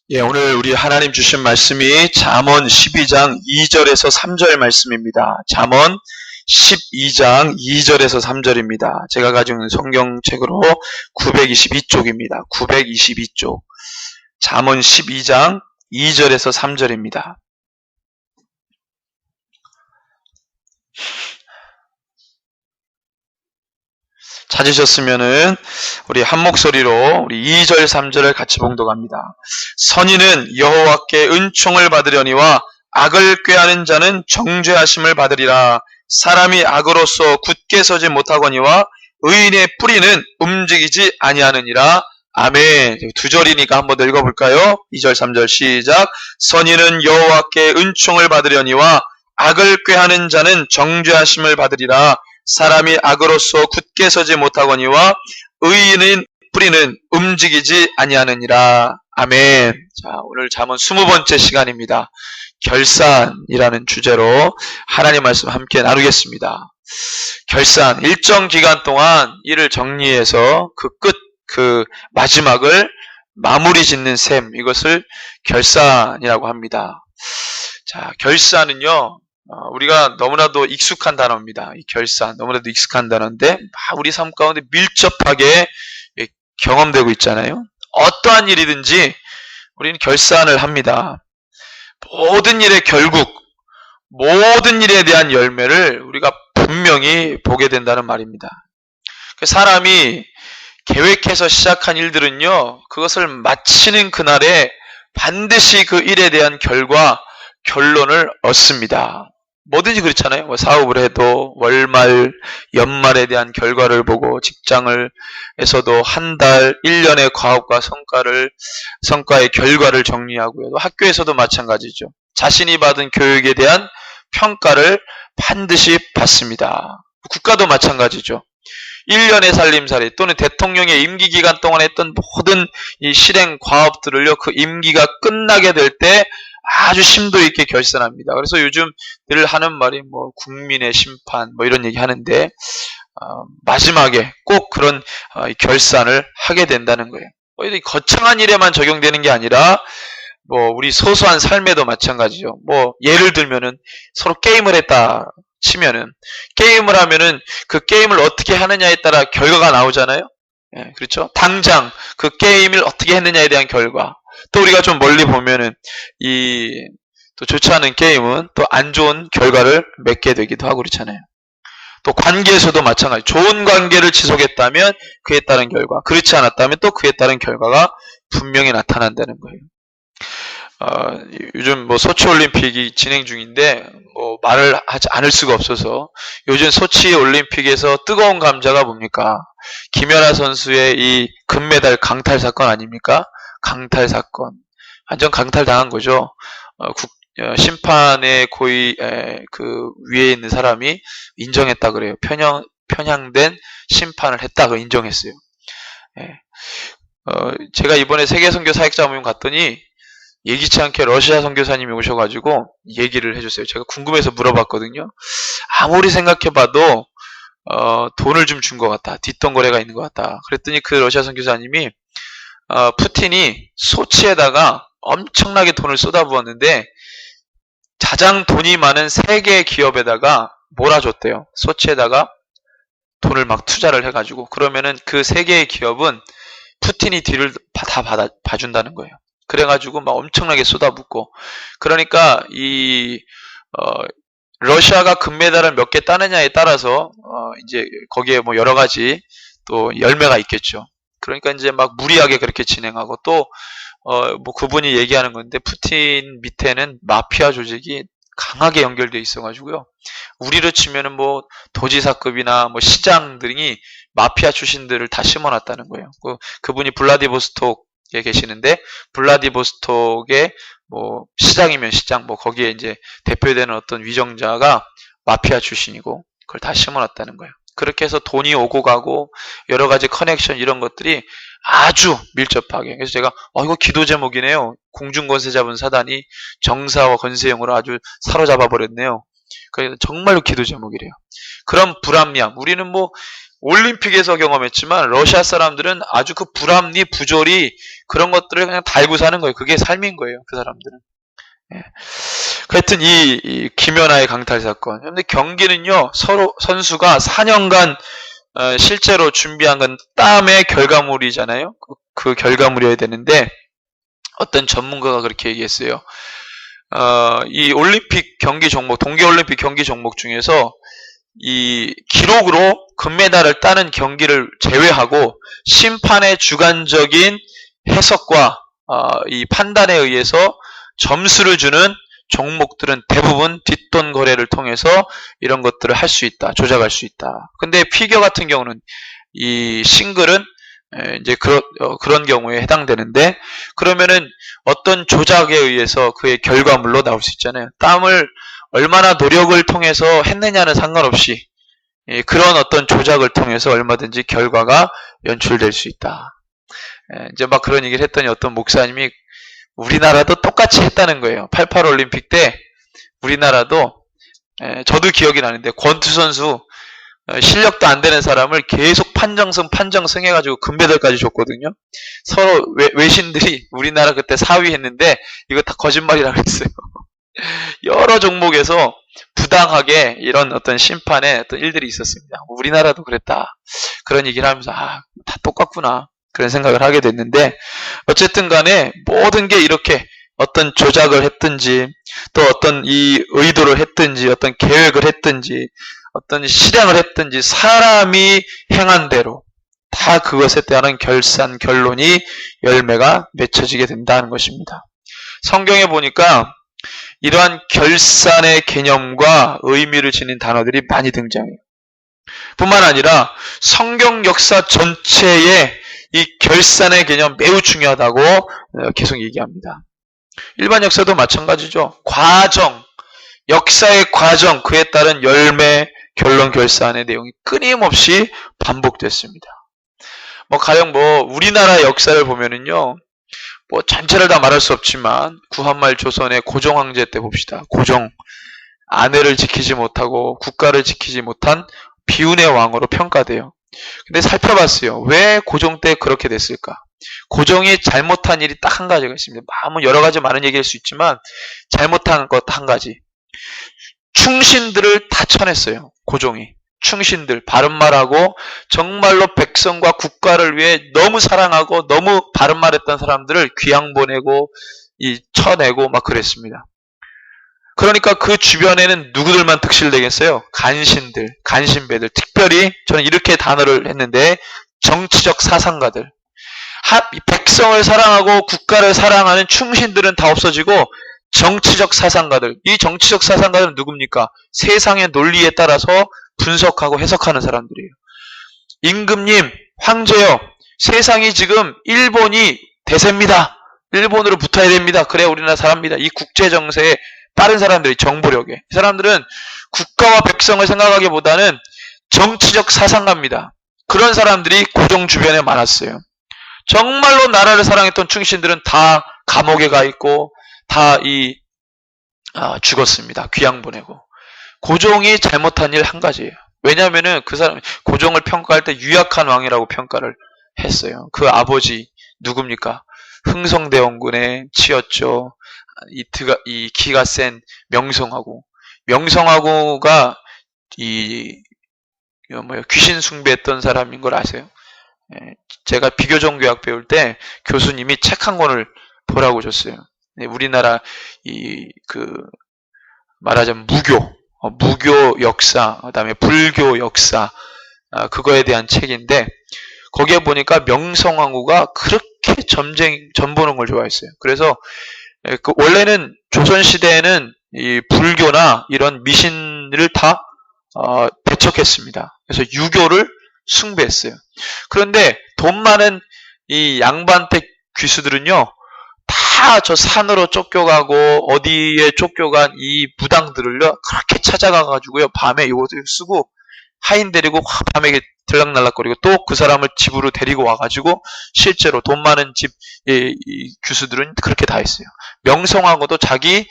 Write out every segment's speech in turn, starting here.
예, 오늘 우리 하나님 주신 말씀이 잠언 12장 2절에서 3절 말씀입니다. 잠언 12장 2절에서 3절입니다. 제가 가지고 있는 성경책으로 922쪽입니다. 922쪽. 잠언 12장 2절에서 3절입니다. 찾으셨으면은 우리 한 목소리로 우리 2절 3절을 같이 봉독합니다. 선인은 여호와께 은총을 받으려니와 악을 꾀하는 자는 정죄하심을 받으리라. 사람이 악으로서 굳게 서지 못하거니와 의인의 뿌리는 움직이지 아니하느니라. 아멘. 두 절이니까 한번 읽어볼까요? 2절 3절 시작. 선인은 여호와께 은총을 받으려니와 악을 꾀하는 자는 정죄하심을 받으리라. 사람이 악으로서 굳게 서지 못하거니와 의인의 뿌리는 움직이지 아니하느니라. 아멘. 자, 오늘 잠언 20번째 시간입니다. 결산이라는 주제로 하나님 말씀 함께 나누겠습니다. 결산, 일정 기간 동안 일을 정리해서 그 마지막을 마무리 짓는 셈, 이것을 결산이라고 합니다. 자, 결산은요, 우리가 너무나도 익숙한 단어입니다. 이 결산, 너무나도 익숙한 단어인데 우리 삶 가운데 밀접하게 경험되고 있잖아요. 어떠한 일이든지 우리는 결산을 합니다. 모든 일의 결국, 모든 일에 대한 열매를 우리가 분명히 보게 된다는 말입니다. 사람이 계획해서 시작한 일들은요, 그것을 마치는 그날에 반드시 그 일에 대한 결론을 얻습니다. 뭐든지 그렇잖아요. 사업을 해도 월말, 연말에 대한 결과를 보고, 직장에서도 한 달, 1년의 과업과 성과의 결과를 정리하고요. 또 학교에서도 마찬가지죠. 자신이 받은 교육에 대한 평가를 반드시 받습니다. 국가도 마찬가지죠. 1년의 살림살이 또는 대통령의 임기 기간 동안 했던 모든 이 실행 과업들을요, 그 임기가 끝나게 될 때 아주 심도 있게 결산합니다. 그래서 요즘 늘 하는 말이 국민의 심판 이런 얘기 하는데, 마지막에 꼭 그런 결산을 하게 된다는 거예요. 거창한 일에만 적용되는 게 아니라 우리 소소한 삶에도 마찬가지죠. 예를 들면은 서로 게임을 했다 치면은, 게임을 하면은 그 게임을 어떻게 하느냐에 따라 결과가 나오잖아요. 예, 그렇죠? 당장 그 게임을 어떻게 했느냐에 대한 결과. 또 우리가 좀 멀리 보면은 또 좋지 않은 게임은 또 안 좋은 결과를 맺게 되기도 하고 그렇잖아요. 또 관계에서도 마찬가지. 좋은 관계를 지속했다면 그에 따른 결과, 그렇지 않았다면 또 그에 따른 결과가 분명히 나타난다는 거예요. 요즘 소치올림픽이 진행 중인데 말을 하지 않을 수가 없어서, 요즘 소치올림픽에서 뜨거운 감자가 뭡니까? 김연아 선수의 이 금메달 강탈 사건 아닙니까? 강탈 사건. 완전 강탈당한 거죠. 심판의 고의 그 위에 있는 사람이 인정했다 그래요. 편향된 심판을 했다고 인정했어요. 제가 이번에 세계 선교 사역자 모임 갔더니 예기치 않게 러시아 선교사님이 오셔가지고 얘기를 해줬어요. 제가 궁금해서 물어봤거든요. 아무리 생각해봐도 돈을 좀 준 것 같다. 뒷돈거래가 있는 것 같다. 그랬더니 그 러시아 선교사님이 푸틴이 소치에다가 엄청나게 돈을 쏟아부었는데 가장 돈이 많은 세계 기업에다가 몰아줬대요. 소치에다가 돈을 막 투자를 해가지고, 그러면은 그 세 개의 기업은 푸틴이 뒤를 다 봐준다는 거예요. 그래가지고 막 엄청나게 쏟아붓고, 그러니까 러시아가 금메달을 몇 개 따느냐에 따라서 이제 거기에 여러 가지 또 열매가 있겠죠. 그러니까 이제 막 무리하게 그렇게 진행하고, 또 그분이 얘기하는 건데, 푸틴 밑에는 마피아 조직이 강하게 연결되어 있어가지고요. 우리로 치면은 도지사급이나 시장들이 마피아 출신들을 다 심어놨다는 거예요. 그분이 블라디보스톡에 계시는데, 블라디보스톡의 시장이면 시장, 거기에 이제 대표되는 어떤 위정자가 마피아 출신이고, 그걸 다 심어놨다는 거예요. 그렇게 해서 돈이 오고 가고 여러 가지 커넥션, 이런 것들이 아주 밀접하게. 그래서 제가 이거 기도 제목이네요. 공중권세 잡은 사단이 정사와 권세형으로 아주 사로잡아 버렸네요. 그래서 정말로 기도 제목이래요. 그런 불합리함, 우리는 올림픽에서 경험했지만 러시아 사람들은 아주 그 불합리, 부조리 그런 것들을 그냥 달고 사는 거예요. 그게 삶인 거예요. 그 사람들은. 예. 하여튼 이 김연아의 강탈 사건. 그런데 경기는요. 서로 선수가 4년간 실제로 준비한 건 땀의 결과물이잖아요. 그 결과물이어야 되는데 어떤 전문가가 그렇게 얘기했어요. 이 올림픽 경기 종목, 동계올림픽 경기 종목 중에서 이 기록으로 금메달을 따는 경기를 제외하고 심판의 주관적인 해석과 이 판단에 의해서 점수를 주는 종목들은 대부분 뒷돈 거래를 통해서 이런 것들을 할 수 있다, 조작할 수 있다. 근데 피겨 같은 경우는 이 싱글은 이제 그런 경우에 해당되는데, 그러면은 어떤 조작에 의해서 그의 결과물로 나올 수 있잖아요. 땀을 얼마나 노력을 통해서 했느냐는 상관없이 그런 어떤 조작을 통해서 얼마든지 결과가 연출될 수 있다. 이제 막 그런 얘기를 했더니 어떤 목사님이 우리나라도 똑같이 했다는 거예요. 88 올림픽 때 우리나라도 저도 기억이 나는데 권투 선수 실력도 안 되는 사람을 계속 판정승 해가지고 금메달까지 줬거든요. 서로 외신들이 우리나라 그때 4위 했는데 이거 다 거짓말이라고 했어요. 여러 종목에서 부당하게 이런 어떤 심판의 어떤 일들이 있었습니다. 우리나라도 그랬다. 그런 얘기를 하면서 다 똑같구나. 그런 생각을 하게 됐는데, 어쨌든 간에 모든 게 이렇게 어떤 조작을 했든지 또 어떤 이 의도를 했든지 어떤 계획을 했든지 어떤 실행을 했든지 사람이 행한 대로 다 그것에 따른 결론이 열매가 맺혀지게 된다는 것입니다. 성경에 보니까 이러한 결산의 개념과 의미를 지닌 단어들이 많이 등장해요. 뿐만 아니라 성경 역사 전체에 이 결산의 개념 매우 중요하다고 계속 얘기합니다. 일반 역사도 마찬가지죠. 과정, 역사의 과정, 그에 따른 열매, 결론, 결산의 내용이 끊임없이 반복됐습니다. 가령 우리나라 역사를 보면은요, 전체를 다 말할 수 없지만 구한말 조선의 고종 황제 때 봅시다. 고종, 아내를 지키지 못하고 국가를 지키지 못한 비운의 왕으로 평가돼요. 근데 살펴봤어요. 왜 고종 때 그렇게 됐을까? 고종이 잘못한 일이 딱 한 가지가 있습니다. 여러 가지 많은 얘기일 수 있지만 잘못한 것 한 가지. 충신들을 다 쳐냈어요. 고종이. 충신들, 바른말하고 정말로 백성과 국가를 위해 너무 사랑하고 너무 바른말했던 사람들을 귀양 보내고 쳐내고 막 그랬습니다. 그러니까 그 주변에는 누구들만 득실되겠어요? 간신들, 간신배들. 특별히 저는 이렇게 단어를 했는데 정치적 사상가들. 백성을 사랑하고 국가를 사랑하는 충신들은 다 없어지고 정치적 사상가들. 이 정치적 사상가들은 누굽니까? 세상의 논리에 따라서 분석하고 해석하는 사람들이에요. 임금님, 황제요. 세상이 지금 일본이 대세입니다. 일본으로 붙어야 됩니다. 그래야 우리나라 살합니다. 이 국제정세에 빠른 사람들이 정보력에. 이 사람들은 국가와 백성을 생각하기보다는 정치적 사상가입니다. 그런 사람들이 고종 주변에 많았어요. 정말로 나라를 사랑했던 충신들은 다 감옥에 가 있고 다 죽었습니다. 귀양 보내고. 고종이 잘못한 일 한 가지예요. 왜냐하면은 그 사람 고종을 평가할 때 유약한 왕이라고 평가를 했어요. 그 아버지 누굽니까? 흥성대원군의 치였죠. 이 기가 센 명성하고가 귀신 숭배했던 사람인 걸 아세요? 제가 비교정교학 배울 때 교수님이 책 한 권을 보라고 줬어요. 우리나라 말하자면 무교 역사, 그다음에 불교 역사, 그거에 대한 책인데 거기에 보니까 명성황후가 그렇게 전보는 걸 좋아했어요. 그래서 원래는 조선시대에는 이 불교나 이런 미신을 다 배척했습니다. 그래서 유교를 숭배했어요. 그런데 돈 많은 이 양반댁 귀수들은요, 다 저 산으로 쫓겨가고 어디에 쫓겨간 이 무당들을요 그렇게 찾아가가지고요 밤에 요것을 쓰고 하인 데리고 밤에 들락날락거리고 또 그 사람을 집으로 데리고 와가지고 실제로 돈 많은 집 귀수들은 그렇게 다 했어요. 명성황후도 자기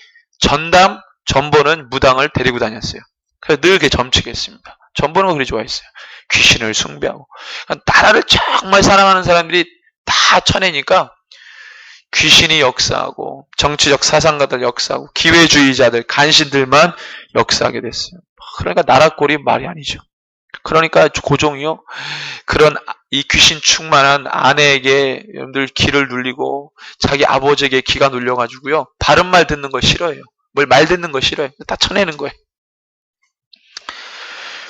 전보는 무당을 데리고 다녔어요. 그래서 늘 그렇게 점치겠습니다. 전보는 그리 좋아했어요. 귀신을 숭배하고. 나라를 정말 사랑하는 사람들이 다 쳐내니까 귀신이 역사하고 정치적 사상가들 역사하고 기회주의자들 간신들만 역사하게 됐어요. 그러니까 나라 꼴이 말이 아니죠. 그러니까 고종이요, 그런 이 귀신 충만한 아내에게 여러분들 기를 눌리고 자기 아버지에게 기가 눌려가지고요, 바른 말 듣는 거 싫어해요. 뭘 말 듣는 거 싫어해요. 다 쳐내는 거예요.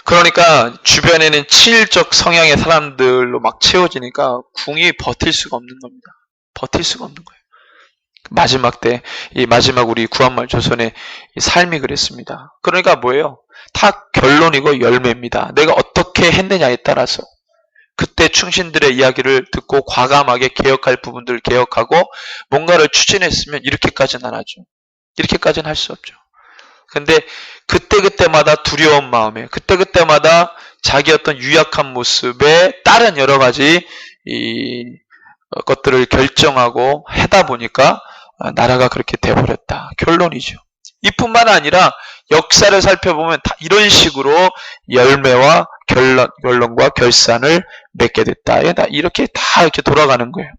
그러니까 주변에는 친일적 성향의 사람들로 막 채워지니까 궁이 버틸 수가 없는 겁니다. 버틸 수가 없는 거예요. 마지막 때, 이 마지막 우리 구한말 조선의 삶이 그랬습니다. 그러니까 뭐예요? 다 결론이고 열매입니다. 내가 어떻게 했느냐에 따라서 그때 충신들의 이야기를 듣고 과감하게 개혁할 부분들을 개혁하고 뭔가를 추진했으면 이렇게까지는 안 하죠. 이렇게까지는 할 수 없죠. 근데 그때그때마다 두려운 마음에, 그때그때마다 자기 어떤 유약한 모습에 다른 여러 가지 것들을 결정하고 하다 보니까 나라가 그렇게 돼버렸다. 결론이죠. 이뿐만 아니라 역사를 살펴보면 다 이런 식으로 열매와 결론과 결산을 맺게 됐다. 이렇게 다 이렇게 돌아가는 거예요.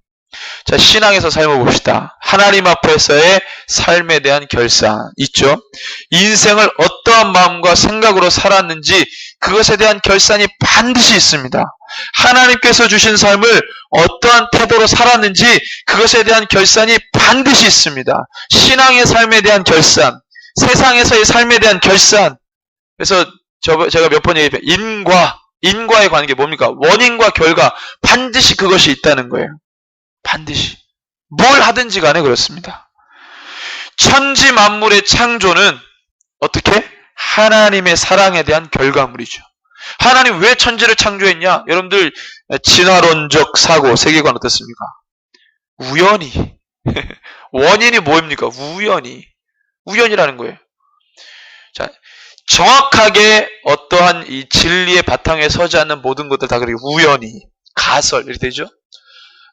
자, 신앙에서 살펴봅시다. 하나님 앞에서의 삶에 대한 결산 있죠. 인생을 어떠한 마음과 생각으로 살았는지 그것에 대한 결산이 반드시 있습니다. 하나님께서 주신 삶을 어떠한 태도로 살았는지 그것에 대한 결산이 반드시 있습니다. 신앙의 삶에 대한 결산, 세상에서의 삶에 대한 결산. 그래서 제가 몇 번 얘기했어요. 인과의 관계 뭡니까? 원인과 결과, 반드시 그것이 있다는 거예요. 반드시. 뭘 하든지 간에 그렇습니다. 천지 만물의 창조는 어떻게? 하나님의 사랑에 대한 결과물이죠. 하나님 왜 천지를 창조했냐? 여러분들 진화론적 사고, 세계관 어떻습니까? 우연히. 원인이 뭐입니까? 우연이라는 거예요. 자, 정확하게 어떠한 이 진리의 바탕에 서지 않는 모든 것들 다 그렇게 우연히, 가설 이렇게 되죠.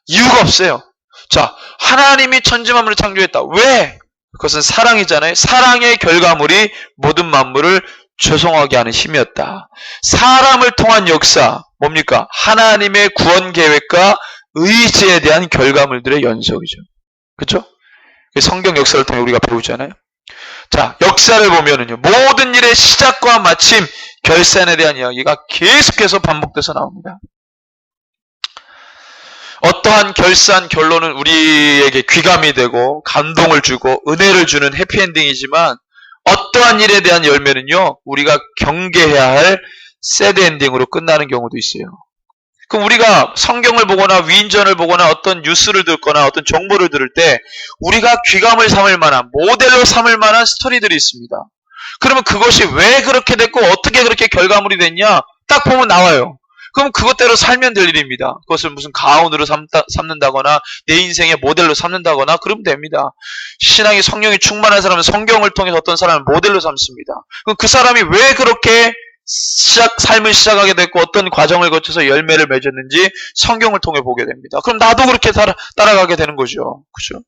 이유가 없어요. 자, 하나님이 천지 만물을 창조했다. 왜? 그것은 사랑이잖아요. 사랑의 결과물이 모든 만물을 조성하게 하는 힘이었다. 사람을 통한 역사, 뭡니까? 하나님의 구원 계획과 의지에 대한 결과물들의 연속이죠. 그렇죠? 성경 역사를 통해 우리가 배우잖아요. 자, 역사를 보면은요, 모든 일의 시작과 마침, 결산에 대한 이야기가 계속해서 반복돼서 나옵니다. 어떠한 결산 결론은 우리에게 귀감이 되고 감동을 주고 은혜를 주는 해피엔딩이지만 어떠한 일에 대한 열매는요, 우리가 경계해야 할 새드엔딩으로 끝나는 경우도 있어요. 그럼 우리가 성경을 보거나 위인전을 보거나 어떤 뉴스를 듣거나 어떤 정보를 들을 때 우리가 귀감을 삼을 만한, 모델로 삼을 만한 스토리들이 있습니다. 그러면 그것이 왜 그렇게 됐고 어떻게 그렇게 결과물이 됐냐? 딱 보면 나와요. 그럼 그것대로 살면 될 일입니다. 그것을 무슨 가온으로 삼는다거나 내 인생의 모델로 삼는다거나 그러면 됩니다. 신앙이 성령이 충만한 사람은 성경을 통해서 어떤 사람을 모델로 삼습니다. 그럼 그 사람이 왜 그렇게 삶을 시작하게 됐고 어떤 과정을 거쳐서 열매를 맺었는지 성경을 통해 보게 됩니다. 그럼 나도 그렇게 따라가게 되는 거죠. 그렇죠?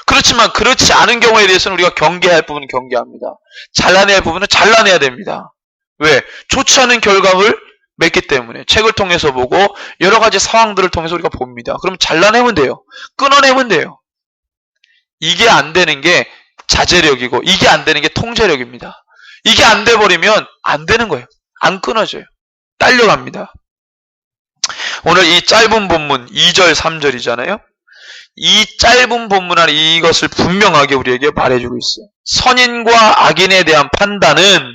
그렇지만 그렇지 않은 경우에 대해서는 우리가 경계할 부분은 경계합니다. 잘라내야 할 부분은 잘라내야 됩니다. 왜? 좋지 않은 결과를 맺기 때문에 책을 통해서 보고 여러 가지 상황들을 통해서 우리가 봅니다. 그럼 잘라내면 돼요. 끊어내면 돼요. 이게 안 되는 게 자제력이고 이게 안 되는 게 통제력입니다. 이게 안 돼버리면 안 되는 거예요. 안 끊어져요. 딸려갑니다. 오늘 이 짧은 본문 2절 3절이잖아요. 이 짧은 본문 안에 이것을 분명하게 우리에게 말해주고 있어요. 선인과 악인에 대한 판단은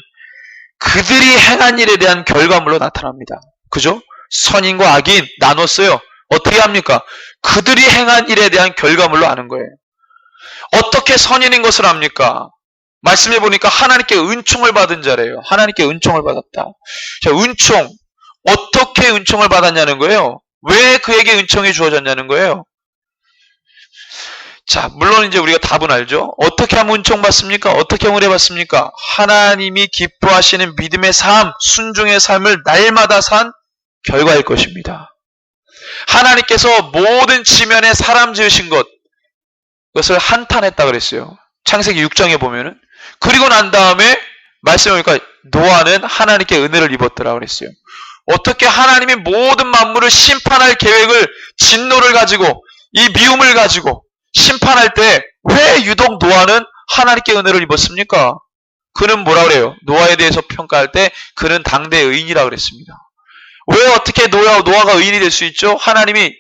그들이 행한 일에 대한 결과물로 나타납니다. 그죠? 선인과 악인 나눴어요. 어떻게 합니까? 그들이 행한 일에 대한 결과물로 아는 거예요. 어떻게 선인인 것을 압니까? 말씀해 보니까 하나님께 은총을 받은 자래요. 하나님께 은총을 받았다. 자, 은총. 어떻게 은총을 받았냐는 거예요. 왜 그에게 은총이 주어졌냐는 거예요. 자, 물론 이제 우리가 답은 알죠. 어떻게 하면 은총 받습니까? 어떻게 하면 은혜 받습니까? 하나님이 기뻐하시는 믿음의 삶, 순종의 삶을 날마다 산 결과일 것입니다. 하나님께서 모든 지면에 사람 지으신 것, 그것을 한탄했다 그랬어요. 창세기 6장에 보면은. 그리고 난 다음에 말씀해 보니까 노아는 하나님께 은혜를 입었더라 그랬어요. 어떻게 하나님이 모든 만물을 심판할 계획을, 진노를 가지고 이 미움을 가지고 심판할 때 왜 유독 노아는 하나님께 은혜를 입었습니까? 그는 뭐라 그래요? 노아에 대해서 평가할 때 그는 당대 의인이라 그랬습니다. 왜 어떻게 노아가 의인이 될 수 있죠? 하나님이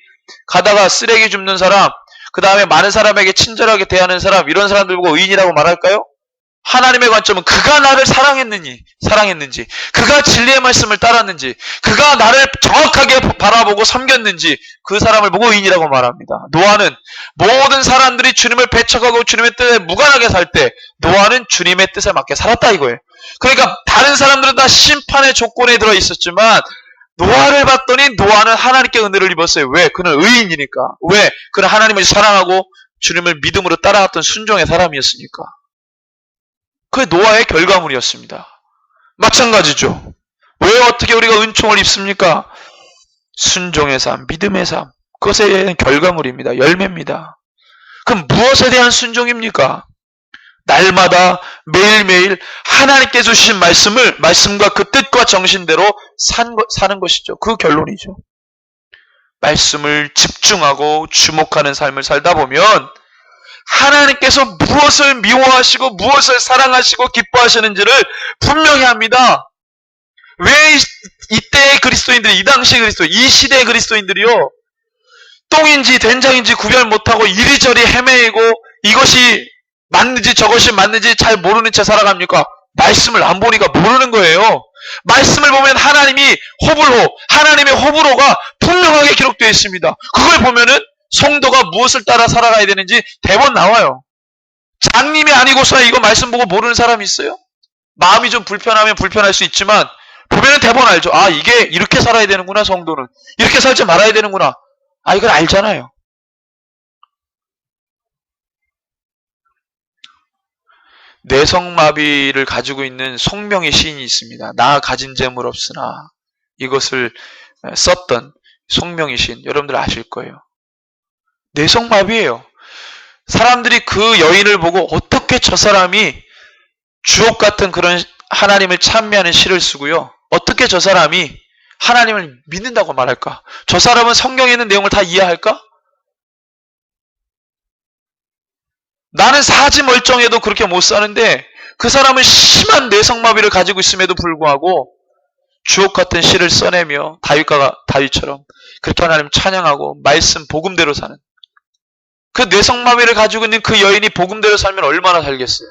가다가 쓰레기 줍는 사람, 그 다음에 많은 사람에게 친절하게 대하는 사람, 이런 사람들 보고 의인이라고 말할까요? 하나님의 관점은 그가 나를 사랑했는지, 그가 진리의 말씀을 따랐는지, 그가 나를 정확하게 바라보고 섬겼는지 그 사람을 보고 의인이라고 말합니다. 노아는 모든 사람들이 주님을 배척하고 주님의 뜻에 무관하게 살 때 노아는 주님의 뜻에 맞게 살았다 이거예요. 그러니까 다른 사람들은 다 심판의 조건에 들어 있었지만 노아를 봤더니 노아는 하나님께 은혜를 입었어요. 왜? 그는 의인이니까. 왜? 그는 하나님을 사랑하고 주님을 믿음으로 따라갔던 순종의 사람이었으니까. 그게 노아의 결과물이었습니다. 마찬가지죠. 왜 어떻게 우리가 은총을 입습니까? 순종의 삶, 믿음의 삶. 그것에 대한 결과물입니다. 열매입니다. 그럼 무엇에 대한 순종입니까? 날마다 매일매일 하나님께 주신 말씀과 그 뜻과 정신대로 사는 것이죠. 그 결론이죠. 말씀을 집중하고 주목하는 삶을 살다 보면 하나님께서 무엇을 미워하시고 무엇을 사랑하시고 기뻐하시는지를 분명히 합니다. 왜 이때의 그리스도인들이, 이 당시의 그리스도인, 이 시대의 그리스도인들이요, 똥인지 된장인지 구별 못하고 이리저리 헤매이고 이것이 맞는지 저것이 맞는지 잘 모르는 채 살아갑니까? 말씀을 안 보니까 모르는 거예요. 말씀을 보면 하나님의 호불호가 분명하게 기록되어 있습니다. 그걸 보면은 성도가 무엇을 따라 살아가야 되는지 대본 나와요. 장님이 아니고서 이거 말씀 보고 모르는 사람이 있어요? 마음이 좀 불편하면 불편할 수 있지만 보면은 대본 알죠. 아, 이게 이렇게 살아야 되는구나, 성도는. 이렇게 살지 말아야 되는구나. 아, 이걸 알잖아요. 뇌성마비를 가지고 있는 송명의 시인이 있습니다. 나 가진 재물 없으나 이것을 썼던 송명의 시인, 여러분들 아실 거예요. 뇌성마비예요. 사람들이 그 여인을 보고 어떻게 저 사람이 주옥 같은 그런 하나님을 찬미하는 시를 쓰고요, 어떻게 저 사람이 하나님을 믿는다고 말할까? 저 사람은 성경에 있는 내용을 다 이해할까? 나는 사지 멀쩡해도 그렇게 못 사는데 그 사람은 심한 뇌성마비를 가지고 있음에도 불구하고 주옥 같은 시를 써내며 다윗처럼 그렇게 하나님 찬양하고 말씀 복음대로 사는, 그 뇌성마비를 가지고 있는 그 여인이 복음대로 살면 얼마나 살겠어요?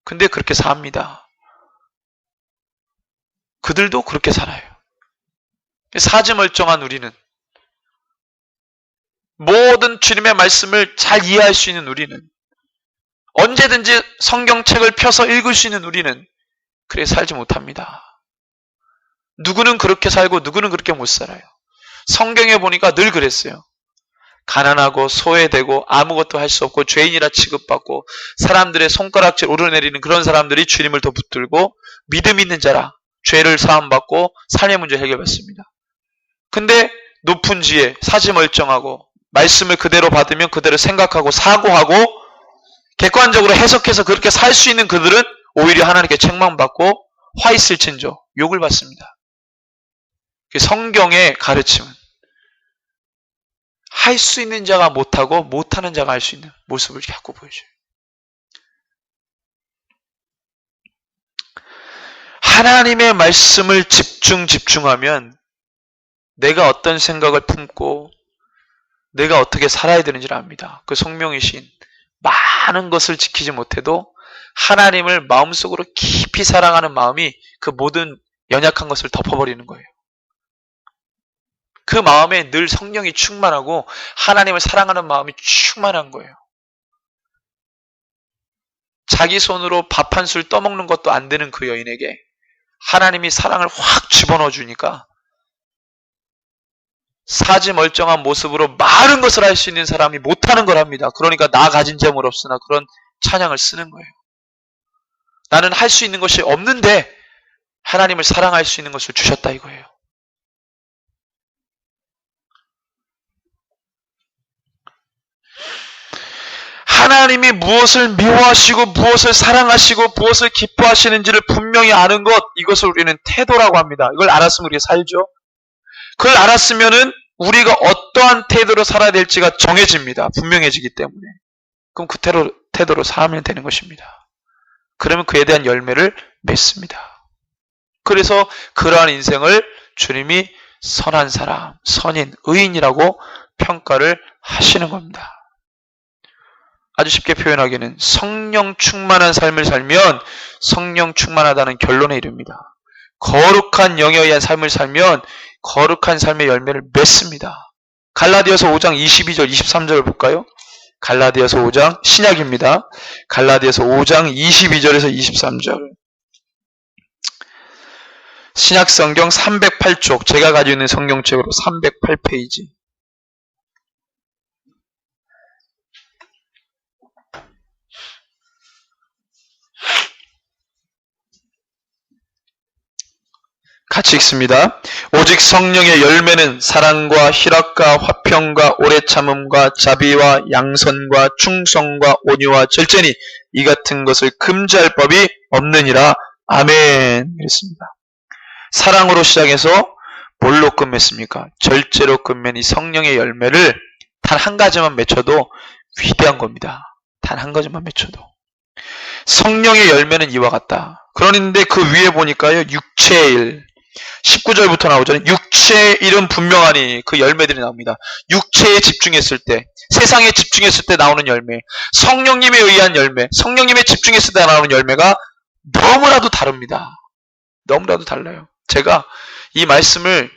근데 그렇게 삽니다. 그들도 그렇게 살아요. 사지 멀쩡한 우리는, 모든 주님의 말씀을 잘 이해할 수 있는 우리는, 언제든지 성경책을 펴서 읽을 수 있는 우리는 그래 살지 못합니다. 누구는 그렇게 살고 누구는 그렇게 못 살아요. 성경에 보니까 늘 그랬어요. 가난하고 소외되고 아무것도 할 수 없고 죄인이라 취급받고 사람들의 손가락질 오르내리는 그런 사람들이 주님을 더 붙들고 믿음 있는 자라 죄를 사함받고 삶의 문제 해결받습니다. 근데 높은 지혜, 사지 멀쩡하고 말씀을 그대로 받으면 그대로 생각하고 사고하고 객관적으로 해석해서 그렇게 살 수 있는 그들은 오히려 하나님께 책망받고 화 있을진저 욕을 받습니다. 성경의 가르침은 할 수 있는 자가 못하고 못하는 자가 할 수 있는 모습을 자꾸 보여줘요. 하나님의 말씀을 집중하면 내가 어떤 생각을 품고 내가 어떻게 살아야 되는지를 압니다. 그 송명의 시인, 많은 것을 지키지 못해도 하나님을 마음속으로 깊이 사랑하는 마음이 그 모든 연약한 것을 덮어버리는 거예요. 그 마음에 늘 성령이 충만하고 하나님을 사랑하는 마음이 충만한 거예요. 자기 손으로 밥 한 술 떠먹는 것도 안 되는 그 여인에게 하나님이 사랑을 확 집어넣어 주니까 사지 멀쩡한 모습으로 많은 것을 할 수 있는 사람이 못하는 걸 합니다. 그러니까 나 가진 재물 없으나 그런 찬양을 쓰는 거예요. 나는 할 수 있는 것이 없는데 하나님을 사랑할 수 있는 것을 주셨다 이거예요. 하나님이 무엇을 미워하시고 무엇을 사랑하시고 무엇을 기뻐하시는지를 분명히 아는 것, 이것을 우리는 태도라고 합니다. 이걸 알았으면 우리가 살죠. 그걸 알았으면은 우리가 어떠한 태도로 살아야 될지가 정해집니다. 분명해지기 때문에. 그럼 그 태도로 살면 되는 것입니다. 그러면 그에 대한 열매를 맺습니다. 그래서 그러한 인생을 주님이 선한 사람, 선인, 의인이라고 평가를 하시는 겁니다. 아주 쉽게 표현하기에는 성령 충만한 삶을 살면 성령 충만하다는 결론에 이릅니다. 거룩한 영에 의한 삶을 살면 거룩한 삶의 열매를 맺습니다. 갈라디아서 5장 22절, 23절을 볼까요? 갈라디아서 5장, 신약입니다. 갈라디아서 5장 22절에서 23절. 신약 성경 308쪽, 제가 가지고 있는 성경책으로 308페이지. 같이 읽습니다. 오직 성령의 열매는 사랑과 희락과 화평과 오래 참음과 자비와 양선과 충성과 온유와 절제니 이 같은 것을 금지할 법이 없느니라. 아멘. 이랬습니다. 사랑으로 시작해서 뭘로 끝맺습니까? 절제로 끝맺는 이 성령의 열매를 단 한 가지만 맺혀도 위대한 겁니다. 단 한 가지만 맺혀도. 성령의 열매는 이와 같다. 그런데 그 위에 보니까요, 육체의 일. 19절부터 나오잖아요. 육체의 일은 분명하니, 그 열매들이 나옵니다. 육체에 집중했을 때, 세상에 집중했을 때 나오는 열매, 성령님에 의한 열매, 성령님에 집중했을 때 나오는 열매가 너무나도 다릅니다. 너무나도 달라요. 제가 이 말씀을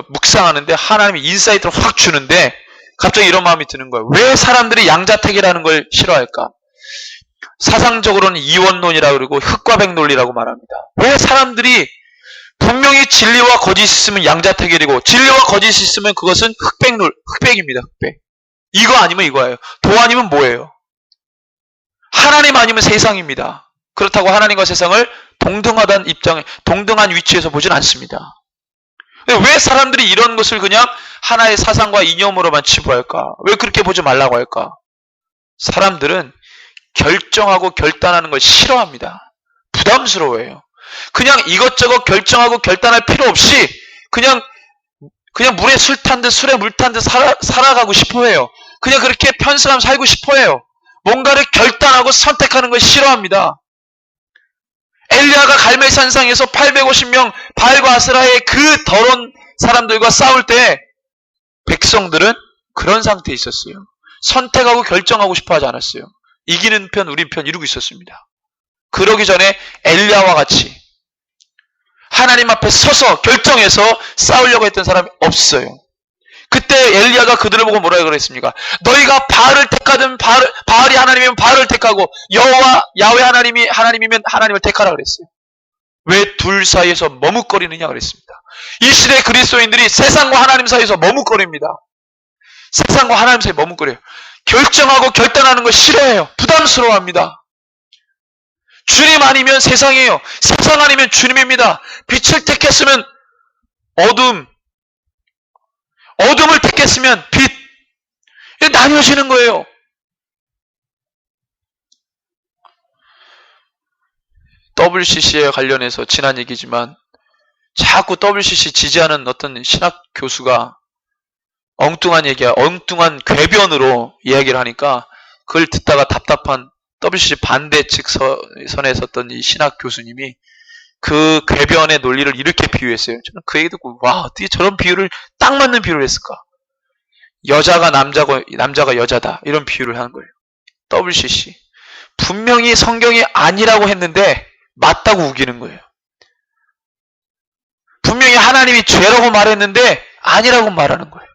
묵상하는데 하나님이 인사이트를 확 주는데 갑자기 이런 마음이 드는 거예요. 왜 사람들이 양자택이라는 걸 싫어할까? 사상적으로는 이원론이라고 그러고 흑과 백 논리라고 말합니다. 왜 사람들이 분명히 진리와 거짓이 있으면 양자택일이고 진리와 거짓이 있으면 그것은 흑백입니다. 흑백. 이거 아니면 이거예요. 도 아니면 뭐예요? 하나님 아니면 세상입니다. 그렇다고 하나님과 세상을 동등한 위치에서 보진 않습니다. 왜 사람들이 이런 것을 그냥 하나의 사상과 이념으로만 치부할까? 왜 그렇게 보지 말라고 할까? 사람들은 결정하고 결단하는 걸 싫어합니다. 부담스러워해요. 그냥 이것저것 결정하고 결단할 필요 없이 그냥 물에 술 탄 듯 술에 물 탄 듯 살아가고 싶어해요. 그냥 그렇게 편승하며 살고 싶어해요. 뭔가를 결단하고 선택하는 걸 싫어합니다. 엘리야가 갈멜산상에서 850명 바알과 아스라의 그 더러운 사람들과 싸울 때 백성들은 그런 상태에 있었어요. 선택하고 결정하고 싶어 하지 않았어요. 이기는 편, 우리 편 이루고 있었습니다. 그러기 전에 엘리야와 같이 하나님 앞에 서서 결정해서 싸우려고 했던 사람이 없어요. 그때 엘리야가 그들을 보고 뭐라고 그랬습니까? 너희가 바알을 택하든 바알이 하나님이면 바알을 택하고 야훼 하나님이면 하나님을 택하라 그랬어요. 왜 둘 사이에서 머뭇거리느냐 그랬습니다. 이 시대 그리스도인들이 세상과 하나님 사이에서 머뭇거립니다. 세상과 하나님 사이에 머뭇거려요. 결정하고 결단하는 걸 싫어해요. 부담스러워합니다. 주님 아니면 세상이에요. 세상 아니면 주님입니다. 빛을 택했으면 어둠을 택했으면 빛. 나뉘어지는 거예요. WCC에 관련해서 지난 얘기지만 자꾸 WCC 지지하는 어떤 신학 교수가 엉뚱한 궤변으로 이야기를 하니까 그걸 듣다가 답답한 WCC 반대 측선에 섰던 이 신학 교수님이 그 궤변의 논리를 이렇게 비유했어요. 저는 그 얘기 듣고 와, 어떻게 저런 비유를 딱 맞는 비유를 했을까? 여자가 남자가 여자다 이런 비유를 하는 거예요. WCC 분명히 성경이 아니라고 했는데 맞다고 우기는 거예요. 분명히 하나님이 죄라고 말했는데 아니라고 말하는 거예요.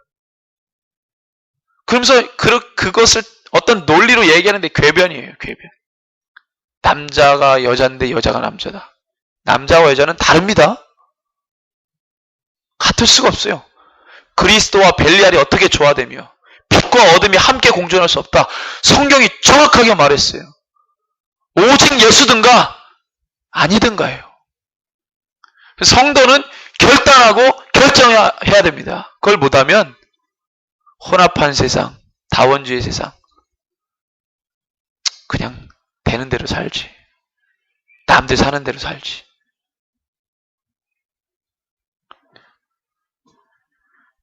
그러면서 그것을 어떤 논리로 얘기하는데 궤변이에요. 궤변. 남자가 여자인데 여자가 남자다. 남자와 여자는 다릅니다. 같을 수가 없어요. 그리스도와 벨리알이 어떻게 조화되며 빛과 어둠이 함께 공존할 수 없다. 성경이 정확하게 말했어요. 오직 예수든가 아니든가예요. 성도는 결단하고 결정해야 됩니다. 그걸 못하면 혼합한 세상, 다원주의 세상, 되는 대로 살지. 남들 사는 대로 살지.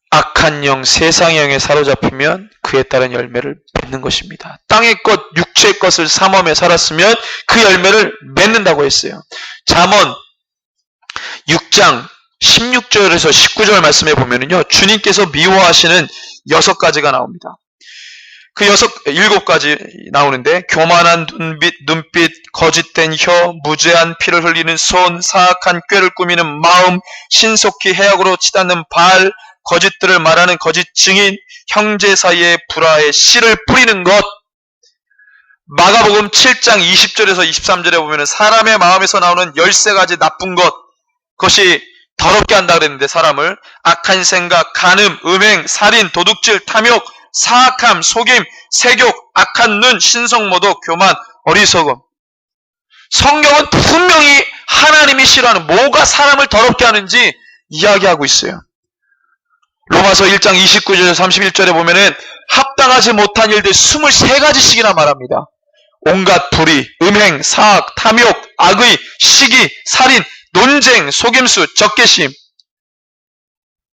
악한 영, 세상의 영에 사로잡히면 그에 따른 열매를 맺는 것입니다. 땅의 것, 육체의 것을 삼엄에 살았으면 그 열매를 맺는다고 했어요. 잠언 6장 16절에서 19절 말씀에 보면은요, 주님께서 미워하시는 6가지가 나옵니다. 그 7가지 나오는데, 교만한 눈빛, 거짓된 혀, 무죄한 피를 흘리는 손, 사악한 꾀를 꾸미는 마음, 신속히 해악으로 치닫는 발, 거짓들을 말하는 거짓 증인, 형제 사이에 불화의 씨를 뿌리는 것. 마가복음 7장 20절에서 23절에 보면 사람의 마음에서 나오는 13가지 나쁜 것, 그것이 더럽게 한다 그랬는데, 사람을 악한 생각, 간음, 음행, 살인, 도둑질, 탐욕, 사악함, 속임, 세욕, 악한 눈, 신성모독, 교만, 어리석음. 성경은 분명히 하나님이 싫어하는 뭐가 사람을 더럽게 하는지 이야기하고 있어요. 로마서 1장 29절에서 31절에 보면은 합당하지 못한 일들 23가지씩이나 말합니다. 온갖 불의, 음행, 사악, 탐욕, 악의, 시기, 살인, 논쟁, 속임수, 적개심,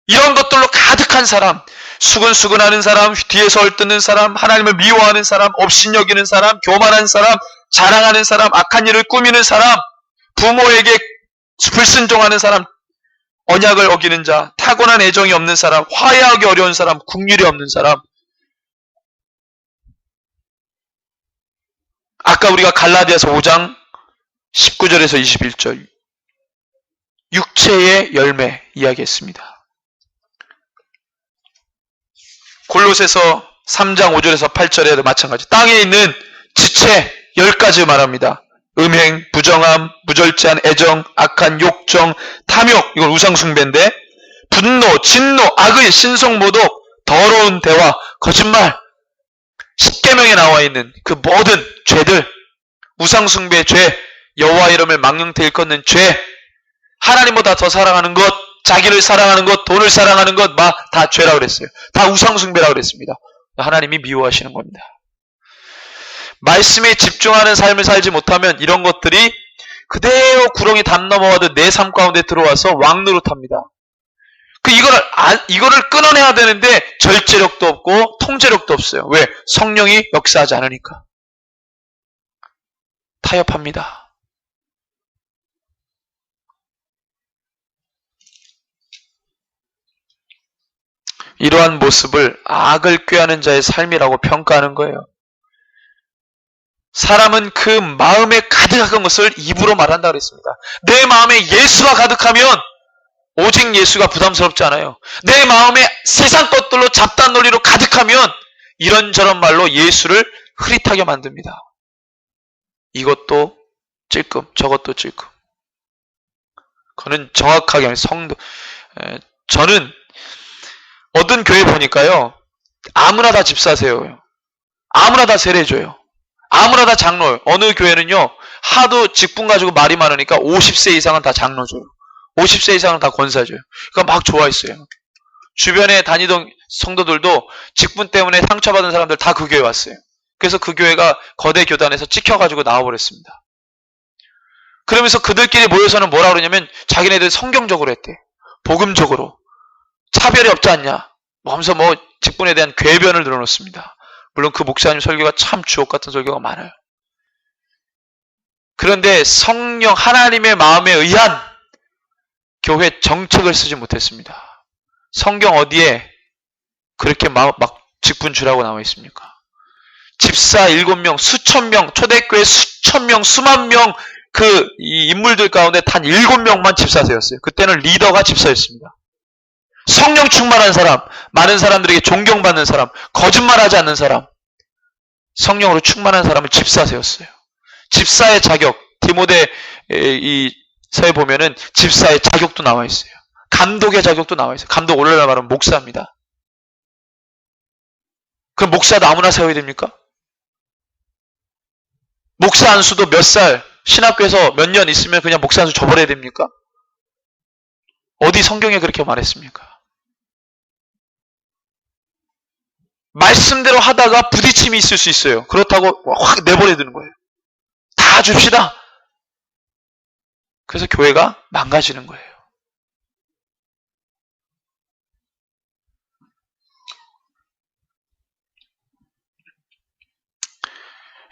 이런 것들로 가득한 사람, 수근수근하는 사람, 뒤에서 얼뜯는 사람, 하나님을 미워하는 사람, 업신여기는 사람, 교만한 사람, 자랑하는 사람, 악한 일을 꾸미는 사람, 부모에게 불순종하는 사람, 언약을 어기는 자, 타고난 애정이 없는 사람, 화해하기 어려운 사람, 국률이 없는 사람. 아까 우리가 갈라디아서 5장 19절에서 21절 육체의 열매 이야기했습니다. 골로새서 3장 5절에서 8절에도 마찬가지. 땅에 있는 지체 10가지 말합니다. 음행, 부정함, 무절제한 애정, 악한 욕정, 탐욕, 이건 우상숭배인데, 분노, 진노, 악의, 신성모독, 더러운 대화, 거짓말, 십계명에 나와 있는 그 모든 죄들, 우상숭배 죄, 여호와 이름을 망령되 일컫는 죄, 하나님보다 더 사랑하는 것, 자기를 사랑하는 것, 돈을 사랑하는 것, 다 죄라고 그랬어요. 다 우상숭배라고 그랬습니다. 하나님이 미워하시는 겁니다. 말씀에 집중하는 삶을 살지 못하면 이런 것들이 그대로 구렁이 담 넘어가듯 내 삶 가운데 들어와서 왕노릇합니다. 이거를 끊어내야 되는데 절제력도 없고 통제력도 없어요. 왜? 성령이 역사하지 않으니까. 타협합니다. 이러한 모습을 악을 꾀하는 자의 삶이라고 평가하는 거예요. 사람은 그 마음에 가득한 것을 입으로 말한다고 그랬습니다. 내 마음에 예수가 가득하면 오직 예수가 부담스럽지 않아요. 내 마음에 세상 것들로 잡다한 논리로 가득하면 이런저런 말로 예수를 흐릿하게 만듭니다. 이것도 찔끔, 저것도 찔끔. 그는 정확하게 저는 어떤 교회 보니까요, 아무나 다 집사 세워요. 아무나 다 세례줘요. 아무나 다 장로요. 어느 교회는요, 하도 직분 가지고 말이 많으니까 50세 이상은 다 장로줘요. 50세 이상은 다 권사줘요. 그러니까 막 좋아했어요. 주변에 다니던 성도들도 직분 때문에 상처받은 사람들 다 그 교회 왔어요. 그래서 그 교회가 거대 교단에서 찍혀가지고 나와버렸습니다. 그러면서 그들끼리 모여서는 뭐라 그러냐면 자기네들 성경적으로 했대. 복음적으로. 차별이 없지 않냐. 하면서 직분에 대한 궤변을 늘어놓습니다. 물론 그 목사님 설교가 참 주옥 같은 설교가 많아요. 그런데 성령 하나님의 마음에 의한 교회 정책을 쓰지 못했습니다. 성경 어디에 그렇게 막 직분 주라고 나와 있습니까? 집사 7명, 수천 명, 초대교회 수천 명, 수만 명, 이 인물들 가운데 단 7명만 집사세였어요. 그때는 리더가 집사였습니다. 성령 충만한 사람, 많은 사람들에게 존경받는 사람, 거짓말하지 않는 사람, 성령으로 충만한 사람을 집사세였어요. 집사의 자격, 디모데 서에 보면은 집사의 자격도 나와 있어요. 감독의 자격도 나와 있어요. 감독 오늘날 말하면 목사입니다. 그럼 목사도 아무나 세워야 됩니까? 목사 안수도 몇 살, 신학교에서 몇 년 있으면 그냥 목사 안수 줘버려야 됩니까? 어디 성경에 그렇게 말했습니까? 말씀대로 하다가 부딪힘이 있을 수 있어요. 그렇다고 확 내버려 두는 거예요. 다 줍시다. 그래서 교회가 망가지는 거예요.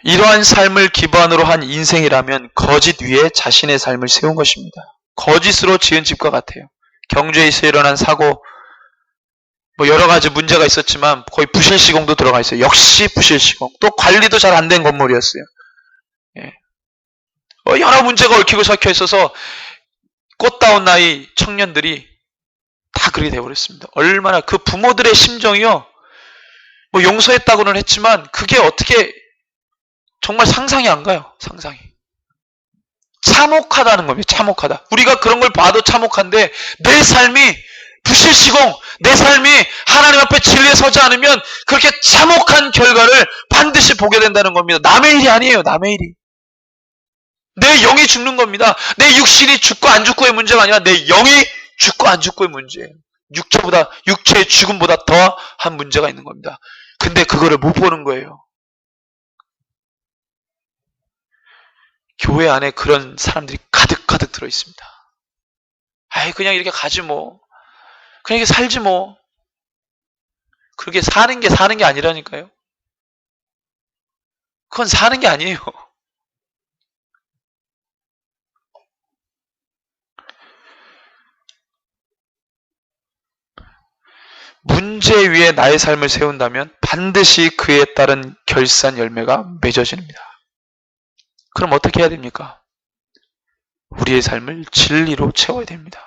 이러한 삶을 기반으로 한 인생이라면 거짓 위에 자신의 삶을 세운 것입니다. 거짓으로 지은 집과 같아요. 경주에서 일어난 사고, 여러 가지 문제가 있었지만 거의 부실시공도 들어가 있어요. 역시 부실시공. 또 관리도 잘 안 된 건물이었어요. 예. 여러 문제가 얽히고 섞여 있어서 꽃다운 나이 청년들이 다 그렇게 되어버렸습니다. 얼마나 그 부모들의 심정이요. 용서했다고는 했지만 그게 어떻게 정말 상상이 안 가요. 상상이. 참혹하다는 겁니다. 참혹하다. 우리가 그런 걸 봐도 참혹한데 내 삶이 부실시공, 내 삶이 하나님 앞에 진리에 서지 않으면 그렇게 참혹한 결과를 반드시 보게 된다는 겁니다. 남의 일이 아니에요. 남의 일이. 내 영이 죽는 겁니다. 내 육신이 죽고 안 죽고의 문제가 아니라 내 영이 죽고 안 죽고의 문제예요. 육체의 죽음보다 더한 문제가 있는 겁니다. 근데 그거를 못 보는 거예요. 교회 안에 그런 사람들이 가득 들어 있습니다. 그냥 이렇게 가지 뭐. 그냥 이렇게 살지 뭐. 그렇게 사는 게 아니라니까요. 그건 사는 게 아니에요. 문제 위에 나의 삶을 세운다면 반드시 그에 따른 결산 열매가 맺어집니다. 그럼 어떻게 해야 됩니까? 우리의 삶을 진리로 채워야 됩니다.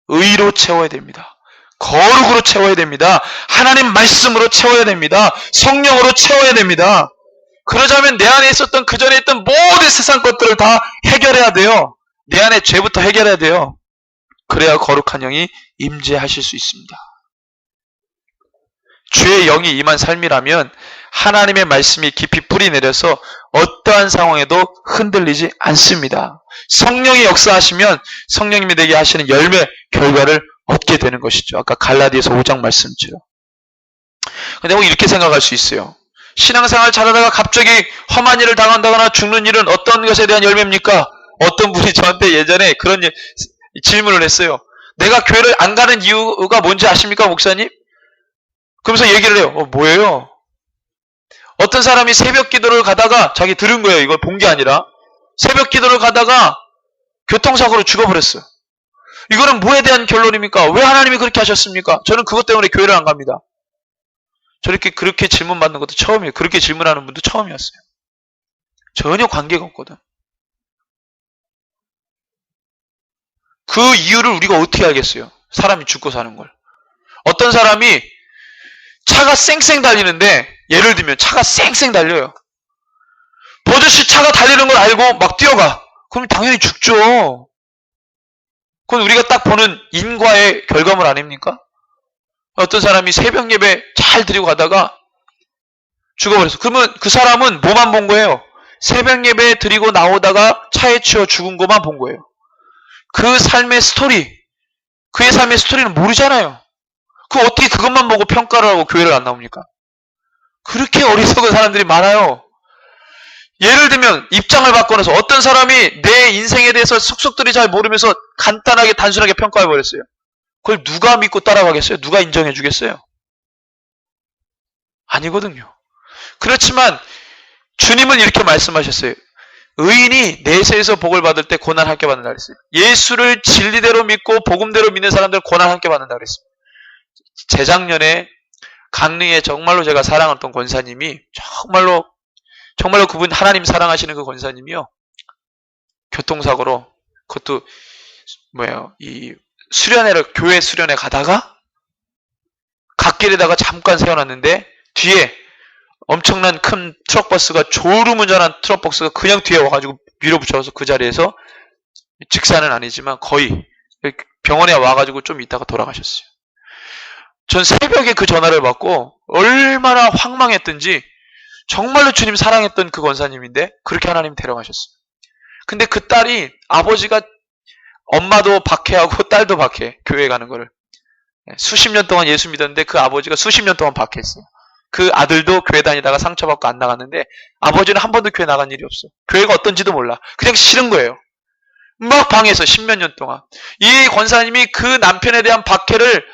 의로 채워야 됩니다. 거룩으로 채워야 됩니다. 하나님 말씀으로 채워야 됩니다. 성령으로 채워야 됩니다. 그러자면 내 안에 있었던 그 전에 있던 모든 세상 것들을 다 해결해야 돼요. 내 안에 죄부터 해결해야 돼요. 그래야 거룩한 영이 임재하실 수 있습니다. 죄의 영이 임한 삶이라면 하나님의 말씀이 깊이 뿌리 내려서 어떠한 상황에도 흔들리지 않습니다. 성령이 역사하시면 성령님이 내게 하시는 열매, 결과를 얻게 되는 것이죠. 아까 갈라디아서 5장 말씀처럼. 근데 이렇게 생각할 수 있어요. 신앙생활 잘하다가 갑자기 험한 일을 당한다거나 죽는 일은 어떤 것에 대한 열매입니까? 어떤 분이 저한테 예전에 그런 질문을 했어요. 내가 교회를 안 가는 이유가 뭔지 아십니까, 목사님? 그러면서 얘기를 해요. 뭐예요? 어떤 사람이 새벽 기도를 가다가 자기 들은 거예요. 이걸 본 게 아니라. 새벽 기도를 가다가 교통사고로 죽어버렸어요. 이거는 뭐에 대한 결론입니까? 왜 하나님이 그렇게 하셨습니까? 저는 그것 때문에 교회를 안 갑니다. 그렇게 질문받는 것도 처음이에요. 그렇게 질문하는 분도 처음이었어요. 전혀 관계가 없거든. 그 이유를 우리가 어떻게 알겠어요? 사람이 죽고 사는 걸. 어떤 사람이 차가 쌩쌩 달리는데, 예를 들면 차가 쌩쌩 달려요. 버젓이 차가 달리는 걸 알고 막 뛰어가. 그럼 당연히 죽죠. 그건 우리가 딱 보는 인과의 결과물 아닙니까? 어떤 사람이 새벽 예배 잘 드리고 가다가 죽어버렸어. 그러면 그 사람은 뭐만 본 거예요? 새벽 예배 드리고 나오다가 차에 치여 죽은 것만 본 거예요. 그 삶의 스토리, 그의 삶의 스토리는 모르잖아요. 어떻게 그것만 보고 평가를 하고 교회를 안 나옵니까? 그렇게 어리석은 사람들이 많아요. 예를 들면 입장을 바꿔서 어떤 사람이 내 인생에 대해서 속속들이 잘 모르면서 간단하게 단순하게 평가해버렸어요. 그걸 누가 믿고 따라가겠어요? 누가 인정해 주겠어요? 아니거든요. 그렇지만 주님은 이렇게 말씀하셨어요. 의인이 내세에서 복을 받을 때 고난 함께 받는다 그랬어요. 예수를 진리대로 믿고 복음대로 믿는 사람들은 고난 함께 받는다 그랬어요. 재작년에 강릉에 정말로 제가 사랑했던 권사님이 정말로 그분 하나님 사랑하시는 그 권사님이요. 교통사고로 그것도 교회 수련회 가다가 갓길에다가 잠깐 세워놨는데 뒤에 엄청난 큰 트럭버스가 졸음운전한 트럭버스가 그냥 뒤에 와가지고 밀어붙여서 그 자리에서 직사는 아니지만 거의 병원에 와가지고 좀 있다가 돌아가셨어요. 전 새벽에 그 전화를 받고 얼마나 황망했던지 정말로 주님 사랑했던 그 권사님인데 그렇게 하나님 데려가셨어요. 근데 그 딸이 아버지가 엄마도 박해하고 딸도 박해 교회 가는 거를 수십 년 동안 예수 믿었는데 그 아버지가 수십 년 동안 박해했어요. 그 아들도 교회 다니다가 상처받고 안 나갔는데 아버지는 한 번도 교회 나간 일이 없어. 교회가 어떤지도 몰라. 그냥 싫은 거예요. 막 방에서 십몇 년 동안. 이 권사님이 그 남편에 대한 박해를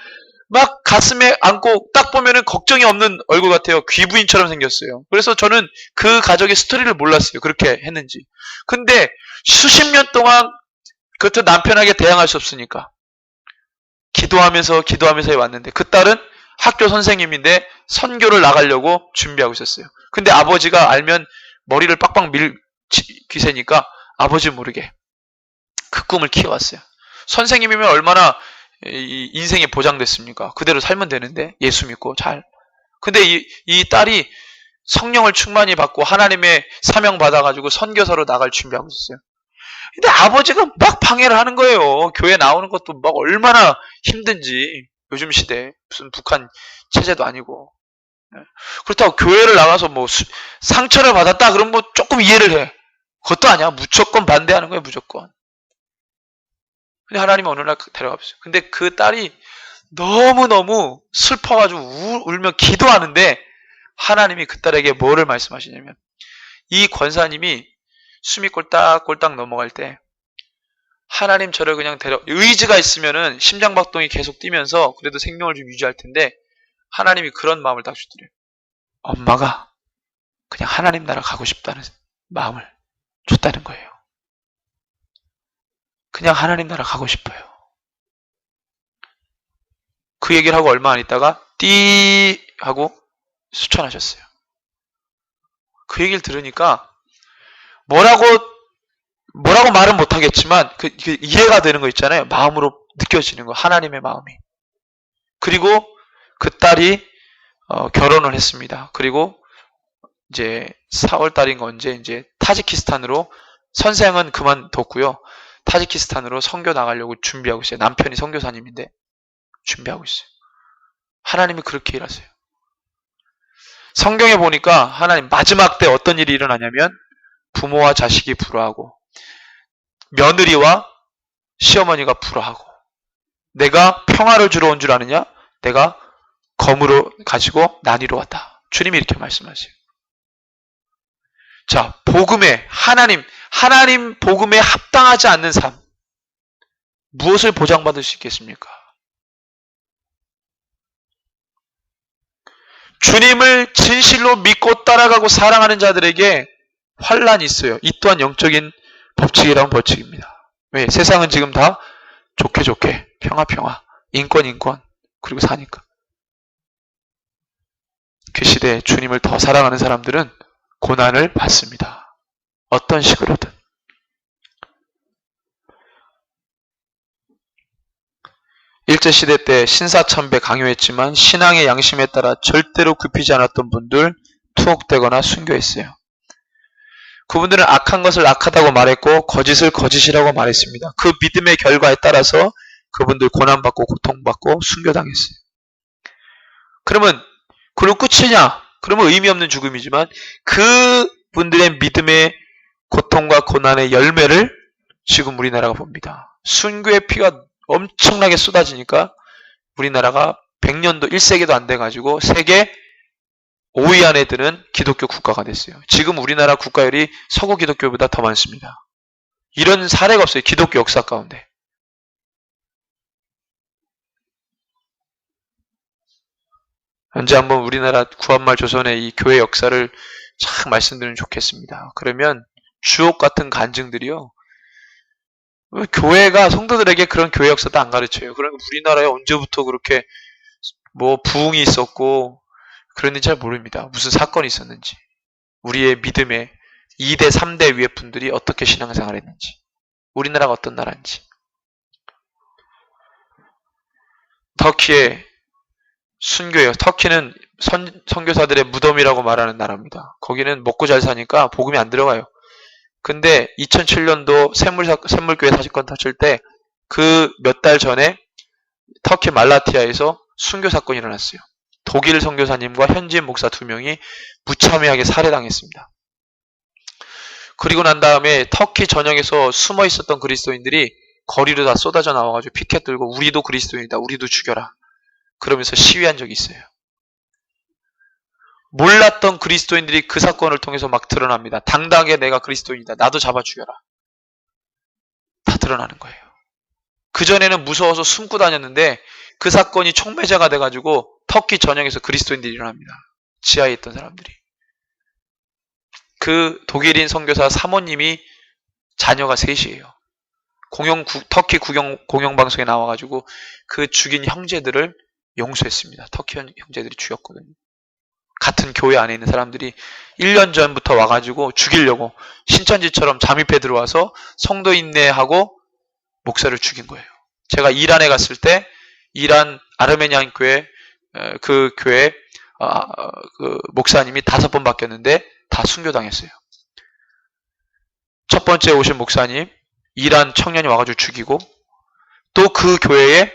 막 가슴에 안고 딱 보면은 걱정이 없는 얼굴 같아요. 귀부인처럼 생겼어요. 그래서 저는 그 가족의 스토리를 몰랐어요. 그렇게 했는지. 근데 수십 년 동안 그것도 남편에게 대항할 수 없으니까 기도하면서 왔는데 그 딸은 학교 선생님인데 선교를 나가려고 준비하고 있었어요. 근데 아버지가 알면 머리를 빡빡 밀 기세니까 아버지 모르게 그 꿈을 키워왔어요. 선생님이면 얼마나 인생이 보장됐습니까? 그대로 살면 되는데 예수 믿고 잘. 근데 이 딸이 성령을 충만히 받고 하나님의 사명 받아가지고 선교사로 나갈 준비하고 있었어요. 근데 아버지가 막 방해를 하는 거예요. 교회 나오는 것도 막 얼마나 힘든지. 요즘 시대 무슨 북한 체제도 아니고. 그렇다고 교회를 나가서 뭐 상처를 받았다 그러면 뭐 조금 이해를 해. 그것도 아니야. 무조건 반대하는 거예요. 무조건. 근데 하나님이 어느 날 데려가셨어요. 근데 그 딸이 너무너무 슬퍼가지고 울며 기도하는데 하나님이 그 딸에게 뭐를 말씀하시냐면 이 권사님이 숨이 꼴딱꼴딱 넘어갈 때 하나님 저를 그냥 의지가 있으면은 심장박동이 계속 뛰면서 그래도 생명을 좀 유지할 텐데 하나님이 그런 마음을 딱 주더래요. 엄마가 그냥 하나님 나라 가고 싶다는 마음을 줬다는 거예요. 그냥 하나님 나라 가고 싶어요. 그 얘기를 하고 얼마 안 있다가 띠 하고 수천하셨어요. 그 얘기를 들으니까 뭐라고 말은 못하겠지만 그 이해가 되는 거 있잖아요. 마음으로 느껴지는 거. 하나님의 마음이. 그리고 그 딸이 결혼을 했습니다. 그리고 이제 4월 달인가 언제 이제 타지키스탄으로 선생은 그만뒀고요. 타지키스탄으로 선교 나가려고 준비하고 있어요. 남편이 선교사님인데 준비하고 있어요. 하나님이 그렇게 일하세요. 성경에 보니까 하나님 마지막 때 어떤 일이 일어나냐면 부모와 자식이 불화하고 며느리와 시어머니가 불화하고 내가 평화를 주러 온 줄 아느냐? 내가 검으로 가지고 난이로 왔다. 주님이 이렇게 말씀하세요. 자, 복음에 하나님 복음에 합당하지 않는 삶 무엇을 보장받을 수 있겠습니까? 주님을 진실로 믿고 따라가고 사랑하는 자들에게 환란이 있어요. 이 또한 영적인 법칙이라면 법칙입니다. 왜? 세상은 지금 다 좋게 평화 인권 그리고 사니까. 그 시대에 주님을 더 사랑하는 사람들은 고난을 받습니다. 어떤 식으로든. 일제시대 때 신사참배 강요했지만 신앙의 양심에 따라 절대로 굽히지 않았던 분들 투옥되거나 순교했어요. 그분들은 악한 것을 악하다고 말했고 거짓을 거짓이라고 말했습니다. 그 믿음의 결과에 따라서 그분들 고난받고 고통받고 순교당했어요. 그러면 그리고 끝이냐? 그러면 의미 없는 죽음이지만 그분들의 믿음의 고통과 고난의 열매를 지금 우리나라가 봅니다. 순교의 피가 엄청나게 쏟아지니까 우리나라가 100년도 1세기도 안 돼가지고 세계 5위 안에 드는 기독교 국가가 됐어요. 지금 우리나라 국가율이 서구 기독교보다 더 많습니다. 이런 사례가 없어요. 기독교 역사 가운데. 언제 한번 우리나라 구한말 조선의 이 교회 역사를 참 말씀드리면 좋겠습니다. 그러면 주옥 같은 간증들이요. 교회가 성도들에게 그런 교회 역사도 안 가르쳐요. 그러니까 우리나라에 언제부터 그렇게 뭐 부흥이 있었고 그랬는지 잘 모릅니다. 무슨 사건이 있었는지. 우리의 믿음의 2대, 3대 위의 분들이 어떻게 신앙생활 했는지. 우리나라가 어떤 나라인지. 터키의 순교예요. 터키는 선교사들의 무덤이라고 말하는 나라입니다. 거기는 먹고 잘 사니까 복음이 안 들어가요. 근데 2007년도 샘물교회 사직권 터질 때 그 몇 달 전에 터키 말라티아에서 순교 사건이 일어났어요. 독일 선교사님과 현지인 목사 2명이 무참하게 살해당했습니다. 그리고 난 다음에 터키 전역에서 숨어 있었던 그리스도인들이 거리로 다 쏟아져 나와가지고 피켓 들고 우리도 그리스도인이다. 우리도 죽여라. 그러면서 시위한 적이 있어요. 몰랐던 그리스도인들이 그 사건을 통해서 막 드러납니다. 당당하게 내가 그리스도인이다. 나도 잡아 죽여라. 다 드러나는 거예요. 그전에는 무서워서 숨고 다녔는데 그 사건이 촉매제가 돼가지고 터키 전역에서 그리스도인들이 일어납니다. 지하에 있던 사람들이. 그 독일인 선교사 사모님이 자녀가 셋이에요. 터키 공영방송에 나와가지고 그 죽인 형제들을 용서했습니다. 터키 형제들이 죽였거든요. 같은 교회 안에 있는 사람들이 1년 전부터 와가지고 죽이려고 신천지처럼 잠입해 들어와서 성도 인내하고 목사를 죽인 거예요. 제가 이란에 갔을 때 이란 아르메니안 교회 그 교회 그 목사님이 5번 바뀌었는데 다 순교당했어요. 첫 번째 오신 목사님 이란 청년이 와가지고 죽이고 또 그 교회에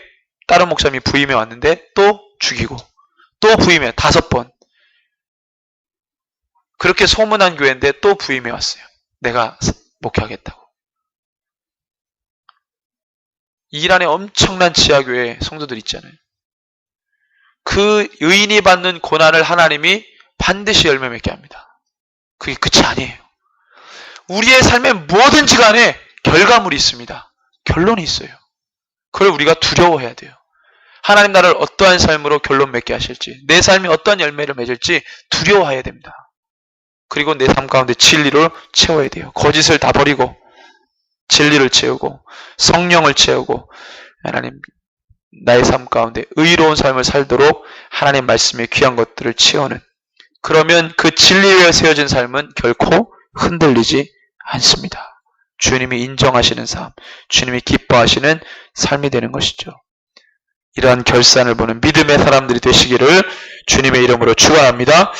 다른 목사님이 부임해 왔는데 또 죽이고 또 부임해 5번. 그렇게 소문난 교회인데 또 부임해 왔어요. 내가 목회하겠다고. 이란의 엄청난 지하교회 성도들 있잖아요. 그 의인이 받는 고난을 하나님이 반드시 열매 맺게 합니다. 그게 끝이 아니에요. 우리의 삶에 뭐든지 간에 결과물이 있습니다. 결론이 있어요. 그걸 우리가 두려워해야 돼요. 하나님 나를 어떠한 삶으로 결론 맺게 하실지, 내 삶이 어떤 열매를 맺을지 두려워해야 됩니다. 그리고 내 삶 가운데 진리를 채워야 돼요. 거짓을 다 버리고 진리를 채우고 성령을 채우고 하나님 나의 삶 가운데 의로운 삶을 살도록 하나님 말씀의 귀한 것들을 채우는, 그러면 그 진리 위에 세워진 삶은 결코 흔들리지 않습니다. 주님이 인정하시는 삶, 주님이 기뻐하시는 삶이 되는 것이죠. 이러한 결산을 보는 믿음의 사람들이 되시기를 주님의 이름으로 축원합니다.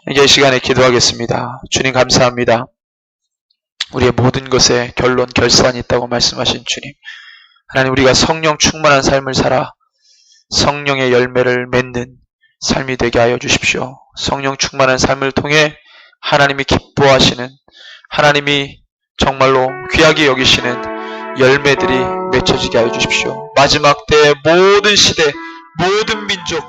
이제 이 시간에 기도하겠습니다. 주님 감사합니다. 우리의 모든 것에 결론, 결산이 있다고 말씀하신 주님. 하나님, 우리가 성령 충만한 삶을 살아 성령의 열매를 맺는 삶이 되게 하여 주십시오. 성령 충만한 삶을 통해 하나님이 기뻐하시는, 하나님이 정말로 귀하게 여기시는 열매들이 맺혀지게 하여 주십시오. 마지막 때의 모든 시대, 모든 민족,